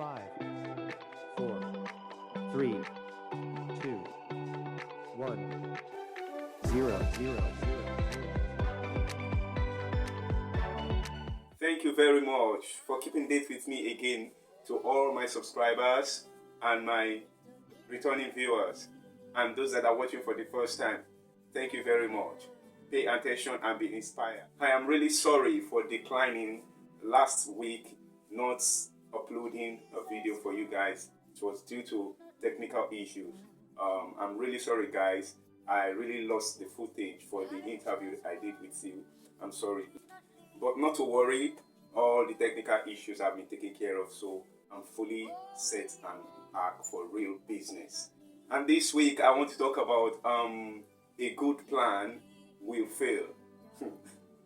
5, 4, 3, 2, 1, 0, 0. Thank you very much for keeping date with me again, to all my subscribers and my returning viewers and those that are watching for the first time. Thank you very much. Pay attention and be inspired. I am really sorry for declining last week, not uploading a video for you guys. It was due to technical issues. I'm really sorry, guys. I really lost the footage for the interview I did with you. I'm sorry. But not to worry, all the technical issues have been taken care of, so I'm fully set and back for real business. And this week I want to talk about a good plan will fail.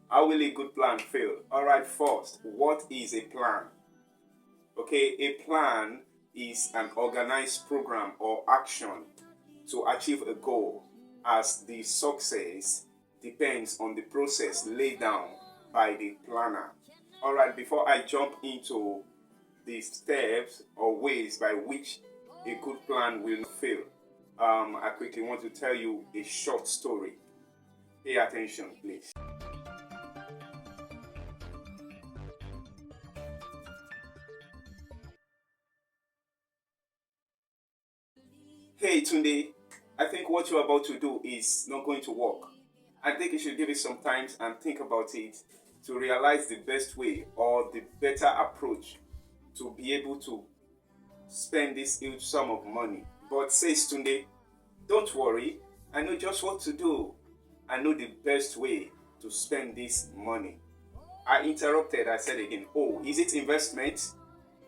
How will a good plan fail? Alright, first, what is a plan? Okay, a plan is an organized program or action to achieve a goal, as the success depends on the process laid down by the planner. Alright, before I jump into the steps or ways by which a good plan will fail, I quickly want to tell you a short story. Pay attention, please. Hey Tunde, I think what you're about to do is not going to work. I think you should give it some time and think about it to realize the best way or the better approach to be able to spend this huge sum of money. But says Tunde, don't worry, I know just what to do. I know the best way to spend this money. I interrupted, I said again, oh, is it investment?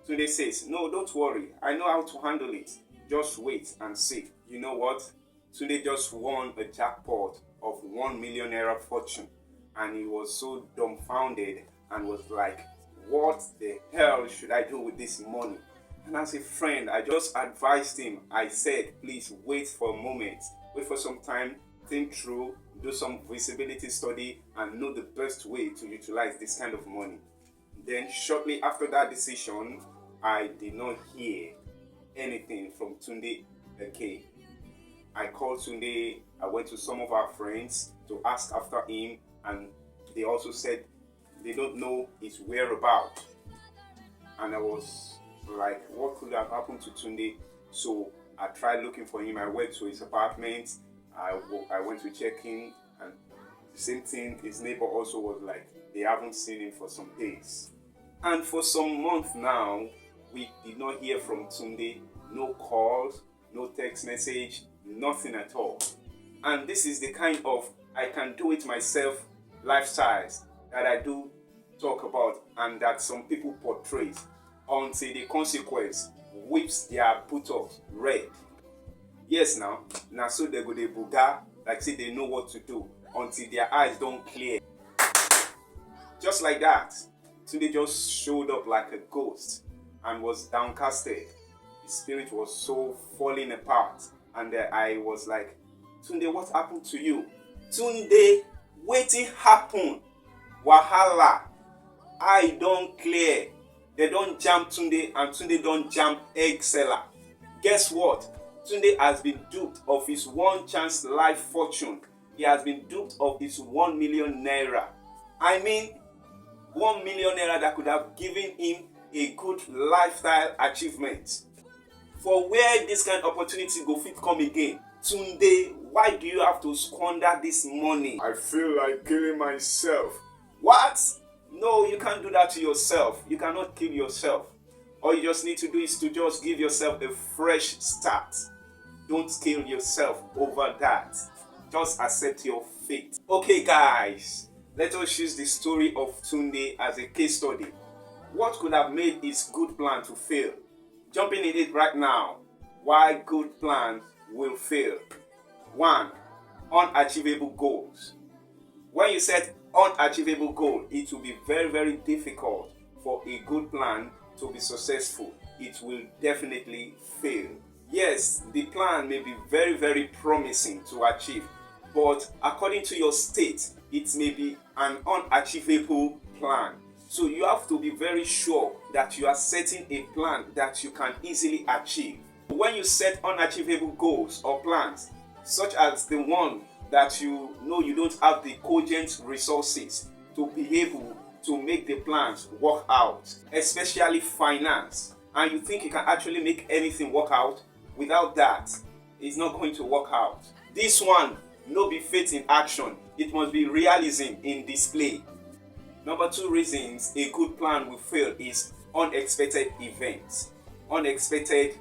Tunde says, no, don't worry, I know how to handle it. Just wait and see. You know what? Tunde just won a jackpot of 1 million naira fortune, and he was so dumbfounded and was like, what the hell should I do with this money? And as a friend, I just advised him. I said, please wait for a moment, wait for some time, think through, do some visibility study, and know the best way to utilize this kind of money. Then shortly after that decision, I did not hear anything from Tunde again. I called Tunde, I went to some of our friends to ask after him, and they also said they don't know his whereabouts. And I was like, what could have happened to Tunde? So I tried looking for him. I went to his apartment, I went to check in, and the same thing, his neighbor also was like, they haven't seen him for some days. And for some months now, we did not hear from Tunde. No calls, no text message, nothing at all. And this is the kind of I can do it myself lifestyles that I do talk about and that some people portray until the consequence whips their buttocks red. Yes, now so they go the buga, like say they know what to do until their eyes don't clear. Just like that, Tunde just showed up like a ghost and was downcasted. His spirit was so falling apart, and I was like, Tunde, what happened to you? Tunde, wetin happen? Wahala. I don't clear. They don't jam Tunde, and Tunde don't jam egg seller. Guess what? Tunde has been duped of his one chance life fortune. He has been duped of his 1 million naira. I mean, 1 million naira that could have given him a good lifestyle achievement. For where this kind of opportunity go fit come again? Tunde, why do you have to squander this money? I feel like killing myself. What? No, you can't do that to yourself. You cannot kill yourself. All you just need to do is to just give yourself a fresh start. Don't kill yourself over that. Just accept your fate. Okay, guys, let us use the story of Tunde as a case study. What could have made his good plan to fail? Jumping in it right now. Why good plans will fail. 1. Unachievable goals. When you set unachievable goal, it will be very, very difficult for a good plan to be successful. It will definitely fail. Yes, the plan may be very, very promising to achieve, but according to your state, it may be an unachievable plan. So you have to be very sure that you are setting a plan that you can easily achieve. When you set unachievable goals or plans, such as the one that you know you don't have the cogent resources to be able to make the plans work out, especially finance, and you think you can actually make anything work out, without that, it's not going to work out. This one, no be faith in action, it must be realism in display. Number 2 reasons a good plan will fail is unexpected events. Unexpected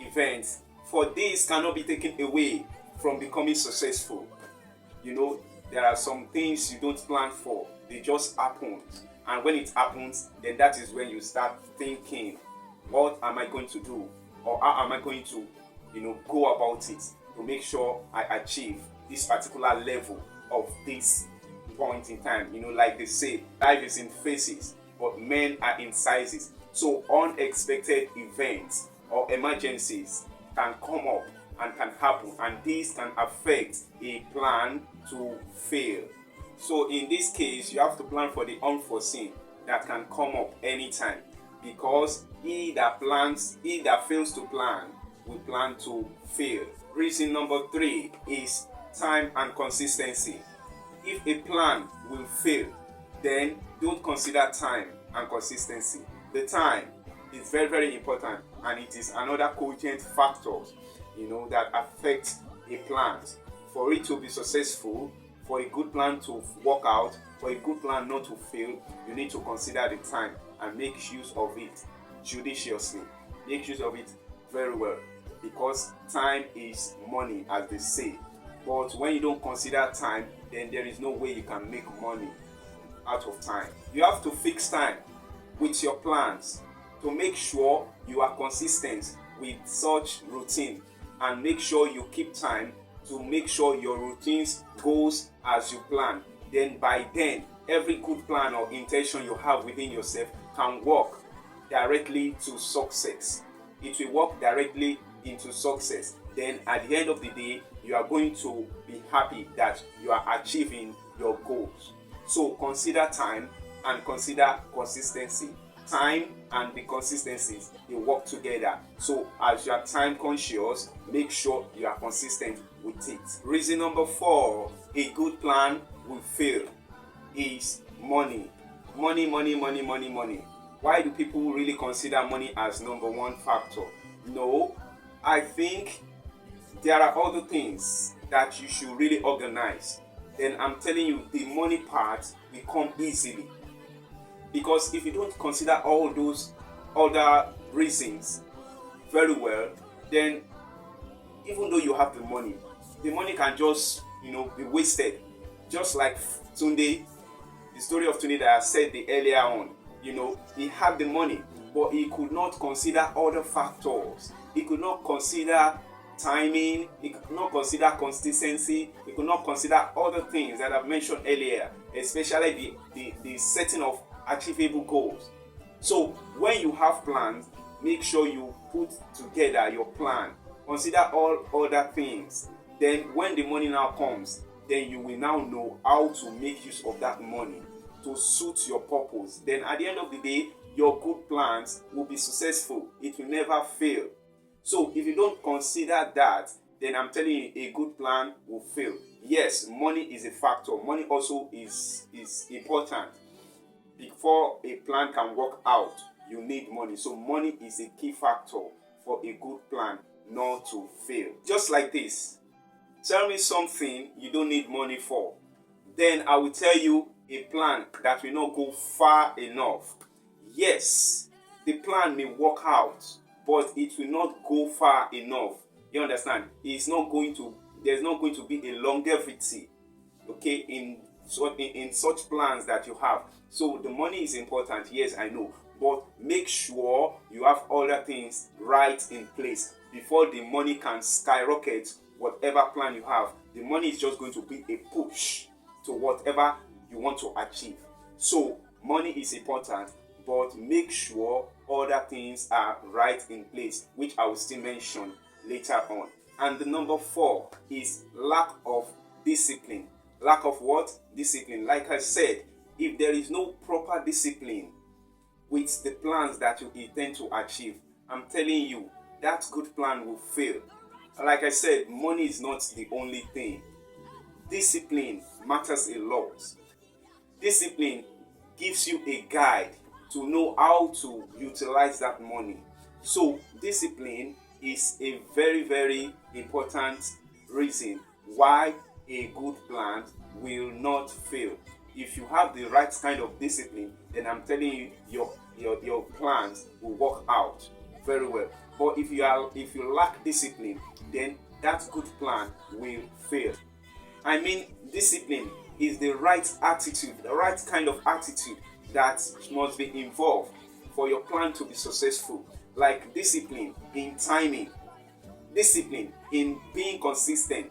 events. For these cannot be taken away from becoming successful. You know, there are some things you don't plan for, they just happen. And when it happens, then that is when you start thinking, what am I going to do? Or how am I going to, go about it to make sure I achieve this particular level of this point in time. Like they say, life is in phases, but men are in sizes. So unexpected events or emergencies can come up and can happen, and these can affect a plan to fail. So in this case, you have to plan for the unforeseen that can come up anytime, because he that fails to plan will plan to fail. Reason number 3 is time and consistency. If a plan will fail, then don't consider time and consistency. The time is very, very important, and it is another cogent factor, that affects a plan. For it to be successful, for a good plan to work out, for a good plan not to fail, you need to consider the time and make use of it judiciously. Make use of it very well, because time is money, as they say. But when you don't consider time, then there is no way you can make money out of time. You have to fix time with your plans to make sure you are consistent with such routine, and make sure you keep time to make sure your routines goes as you plan. Then by then, every good plan or intention you have within yourself can work directly to success. It will work directly into success. Then at the end of the day, you are going to be happy that you are achieving your goals. So consider time and consider consistency. Time and the consistencies, they work together. So as you are time conscious, make sure you are consistent with it. Reason number 4, a good plan will fail, is money. Money. Why do people really consider money as number 1 factor? No, I think there are other things that you should really organize. Then I'm telling you, the money part will come easily. Because if you don't consider all those other reasons very well, then even though you have the money can just, be wasted. Just like Tunde, the story of Tunde that I said earlier on. He had the money, but he could not consider other factors. He could not consider timing, he could not consider consistency, he could not consider other things that I've mentioned earlier, especially the setting of achievable goals. So when you have plans, make sure you put together your plan, consider all other things. Then when the money now comes, then you will now know how to make use of that money to suit your purpose. Then at the end of the day, your good plans will be successful. It will never fail. So if you don't consider that, then I'm telling you, a good plan will fail. Yes, money is a factor. Money also is important. Before a plan can work out, you need money. So money is a key factor for a good plan not to fail. Just like this. Tell me something you don't need money for. Then I will tell you a plan that will not go far enough. Yes, the plan may work out, but it will not go far enough. You understand? There's not going to be a longevity, okay, in such plans that you have. So the money is important, yes, I know, but make sure you have other things right in place before the money can skyrocket whatever plan you have. The money is just going to be a push to whatever you want to achieve. So money is important, but make sure other things are right in place, which I will still mention later on. And the number 4 is lack of discipline. Lack of what? Discipline. Like I said, if there is no proper discipline with the plans that you intend to achieve, I'm telling you, that good plan will fail. Like I said, money is not the only thing. Discipline matters a lot. Discipline gives you a guide to know how to utilize that money. So, discipline is a very, very important reason why a good plan will not fail. If you have the right kind of discipline, then I'm telling you, your plans will work out very well. But if you lack discipline, then that good plan will fail. I mean, discipline is the right attitude, the right kind of attitude that must be involved for your plan to be successful. Like discipline in timing, discipline in being consistent,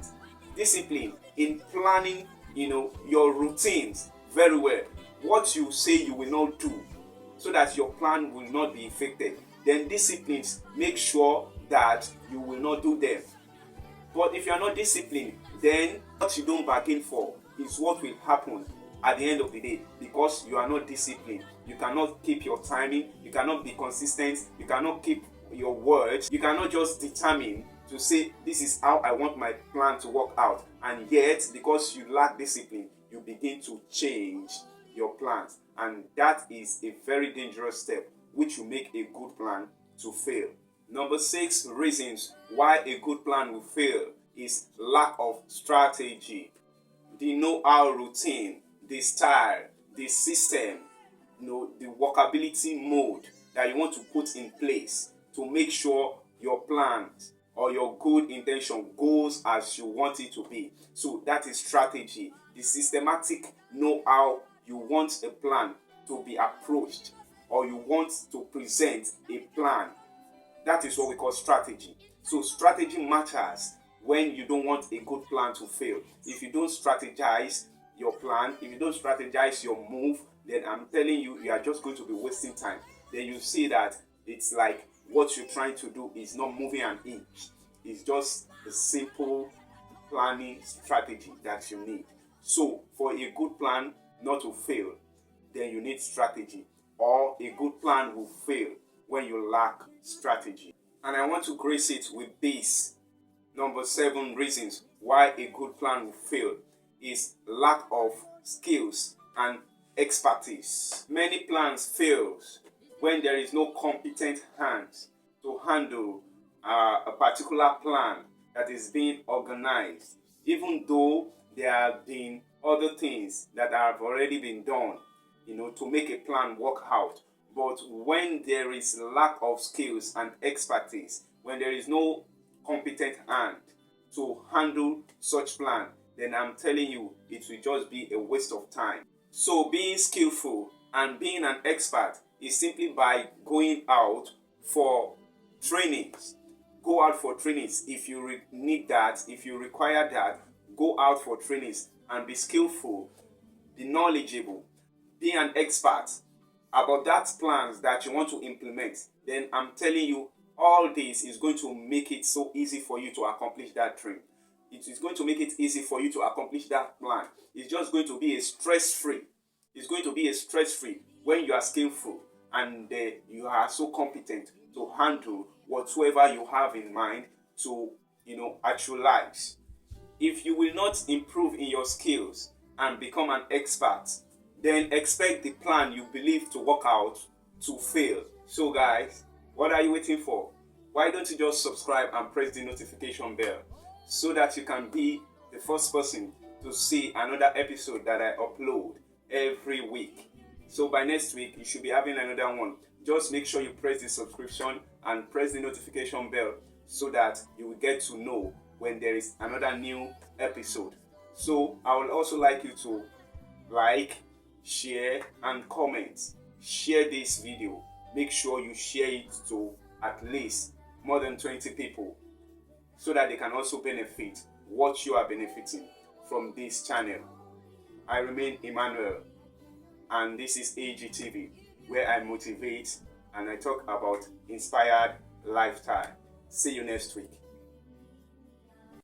discipline in planning, your routines very well. What you say you will not do, so that your plan will not be affected. Then disciplines make sure that you will not do them. But if you are not disciplined, then what you don't bargain for is what will happen at the end of the day, because you are not disciplined. You cannot keep your timing, you cannot be consistent, you cannot keep your words, you cannot just determine to say this is how I want my plan to work out, and yet because you lack discipline, you begin to change your plans, and that is a very dangerous step which will make a good plan to fail. Number 6 reasons why a good plan will fail is lack of strategy. The know-how routine, the style, the system, the workability mode that you want to put in place to make sure your plans or your good intention goes as you want it to be. So that is strategy. The systematic know-how you want a plan to be approached, or you want to present a plan. That is what we call strategy. So strategy matters when you don't want a good plan to fail. If you don't strategize your plan, if you don't strategize your move, then I'm telling you, you are just going to be wasting time. Then you see that it's like what you're trying to do is not moving an inch. It's just a simple planning strategy that you need. So for a good plan not to fail, then you need strategy, or a good plan will fail when you lack strategy. And I want to grace it with this. Number 7 reasons why a good plan will fail is lack of skills and expertise. Many plans fail when there is no competent hands to handle a particular plan that is being organized, even though there have been other things that have already been done, to make a plan work out. But when there is lack of skills and expertise, when there is no competent hand to handle such plan, then I'm telling you, it will just be a waste of time. So being skillful and being an expert is simply by going out for trainings. Go out for trainings if you need that, if you require that. Go out for trainings and be skillful, be knowledgeable, be an expert about that plans that you want to implement. Then I'm telling you, all this is going to make it so easy for you to accomplish that dream. It is going to make it easy for you to accomplish that plan. It's just going to be a stress-free. It's going to be a stress-free when you are skillful and you are so competent to handle whatsoever you have in mind to, actualize. If you will not improve in your skills and become an expert, then expect the plan you believe to work out to fail. So guys, what are you waiting for? Why don't you just subscribe and press the notification bell so that you can be the first person to see another episode that I upload every week. So by next week, you should be having another one. Just make sure you press the subscription and press the notification bell so that you will get to know when there is another new episode. So I would also like you to like, share and comment. Share this video. Make sure you share it to at least more than 20 people so that they can also benefit what you are benefiting from this channel. I remain Emmanuel, and this is AGTV, where I motivate and I talk about inspired lifestyle. See you next week.